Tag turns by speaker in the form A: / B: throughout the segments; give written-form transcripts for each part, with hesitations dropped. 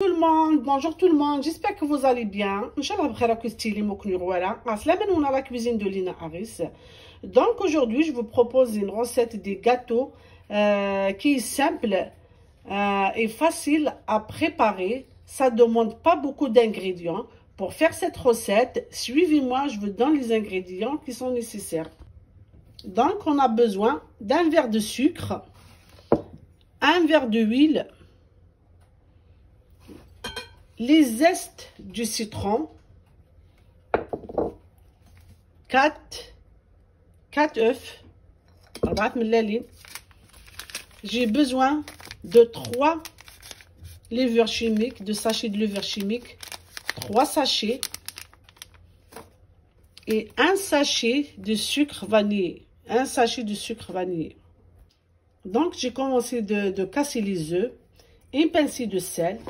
A: tout le monde, bonjour tout le monde, j'espère que vous allez bien. Inch'Allah bkhairak stili moknur wala. Aslama on a la cuisine de Lina Harris. Donc aujourd'hui, je vous propose une recette des gâteaux qui est simple et facile à préparer. Ça ne demande pas beaucoup d'ingrédients. Pour faire cette recette, suivez-moi, je vous donne les ingrédients qui sont nécessaires. Donc on a besoin d'un verre de sucre, un verre d'huile, les zestes du citron, 4 œufs, j'ai besoin de 3 levures chimiques, de sachets de levure chimique, 3 sachets et un sachet de sucre vanillé, Donc j'ai commencé de casser les œufs, une pincée de sel.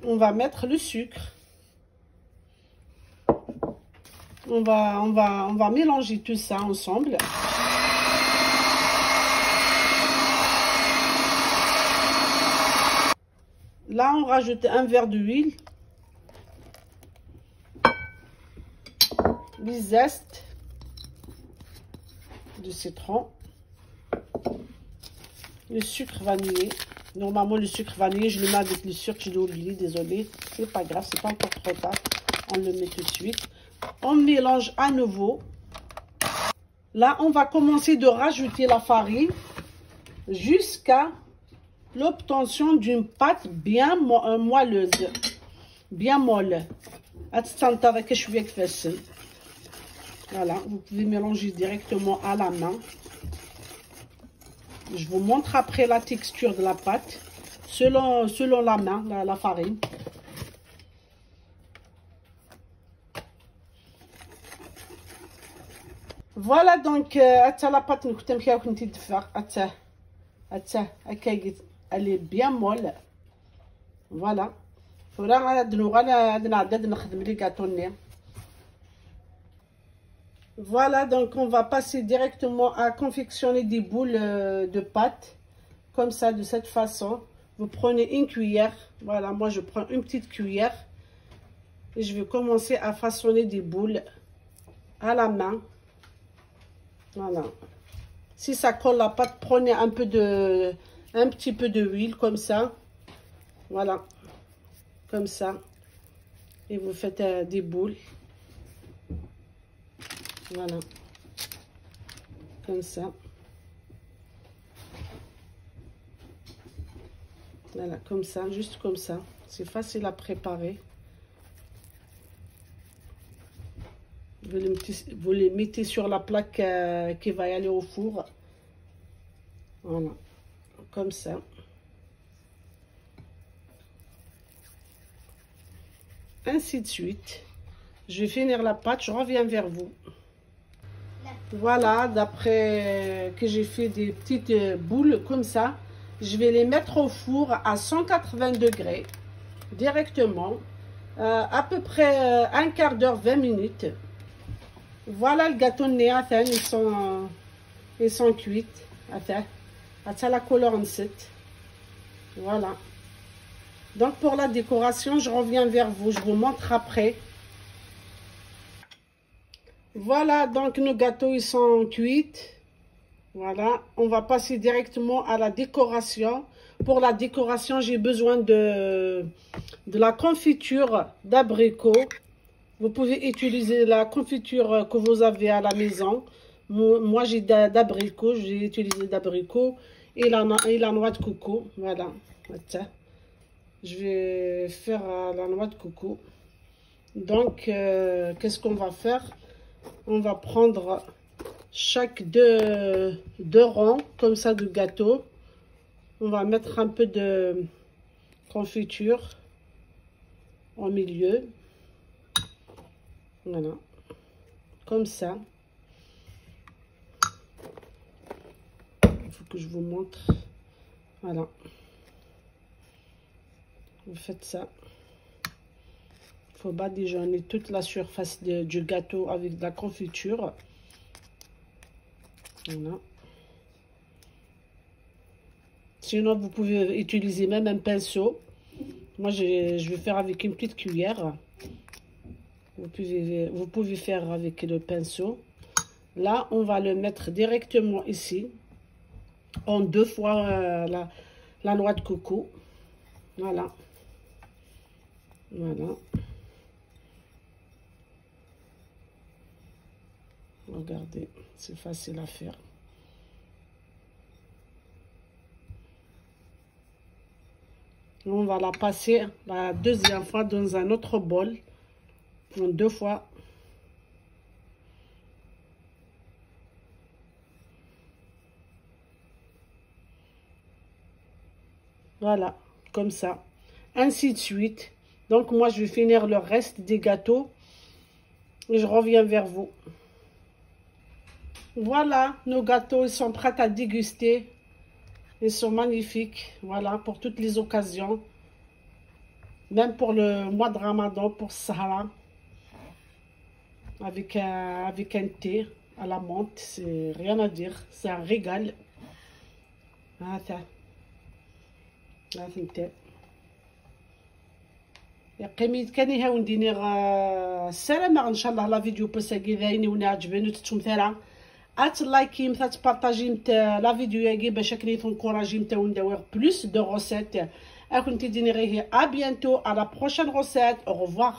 A: On va mettre le sucre. On va mélanger tout ça ensemble. Là, on rajoute un verre d'huile. Les zestes de citron. Le sucre vanillé. Normalement, le sucre vanillé, je le mets avec le sucre, je l'ai oublié, désolé. C'est pas grave, c'est pas encore trop tard. On le met tout de suite. On mélange à nouveau. Là, on va commencer de rajouter la farine jusqu'à l'obtention d'une pâte bien moelleuse, bien molle. Voilà, vous pouvez mélanger directement à la main. Je vous montre après la texture de la pâte, selon la main, la farine. Voilà donc, la pâte, elle est bien molle. Voilà. Voilà, donc on va passer directement à confectionner des boules de pâte, comme ça, de cette façon. Vous prenez une cuillère, voilà, moi je prends une petite cuillère, et je vais commencer à façonner des boules à la main. Voilà. Si ça colle la pâte, prenez un petit peu d'huile, comme ça. Voilà, comme ça. Et vous faites des boules. Voilà, comme ça. Voilà, comme ça, juste comme ça. C'est facile à préparer. Vous les mettez sur la plaque qui va y aller au four. Voilà, comme ça. Ainsi de suite. Je vais finir la pâte, je reviens vers vous. Voilà, d'après que j'ai fait des petites boules comme ça, je vais les mettre au four à 180 degrés directement, à peu près un quart d'heure, 20 minutes. Voilà le gâteau de néathan, ils sont cuits. Attends, la couleur en site. Voilà. Donc pour la décoration, je reviens vers vous, je vous montre après. Voilà, donc nos gâteaux, ils sont cuits. Voilà, on va passer directement à la décoration. Pour la décoration, j'ai besoin de la confiture d'abricot. Vous pouvez utiliser la confiture que vous avez à la maison. Moi, j'ai d'abricot, j'ai utilisé d'abricot et la noix de coco. Voilà, je vais faire la noix de coco. Donc, qu'est-ce qu'on va faire? On va prendre chaque deux rangs comme ça de gâteau. On va mettre un peu de confiture au milieu. Voilà, comme ça. Il faut que je vous montre. Voilà. Vous faites ça. Il faut badigeonner toute la surface du gâteau avec de la confiture. Voilà. Sinon, vous pouvez utiliser même un pinceau. Moi, je vais faire avec une petite cuillère. Vous pouvez faire avec le pinceau. Là, on va le mettre directement ici. En 2 fois la noix de coco. Voilà. Voilà. Regardez, c'est facile à faire. On va la passer la deuxième fois dans un autre bol. En 2 fois. Voilà, comme ça. Ainsi de suite. Donc, moi, je vais finir le reste des gâteaux. Et je reviens vers vous. Voilà, nos gâteaux, ils sont prêts à déguster. Ils sont magnifiques. Voilà, pour toutes les occasions. Même pour le mois de Ramadan, pour Sahara. Avec un thé à la menthe. C'est rien à dire. C'est un régal. Attends. فهمتي قيميت كان يهاون ديني السلامة ان شاء الله لا فيديو بساكي ذايني ونا عجباني تتمثالا لايكي مثلا تبارطاجي نتا لا فيديو ياكي باش كني تنكوراجي نتا ونداوي بلوس دو روسيت كنتي ديني غير ا بيانتو على بروشين روسيت. او ريفوار.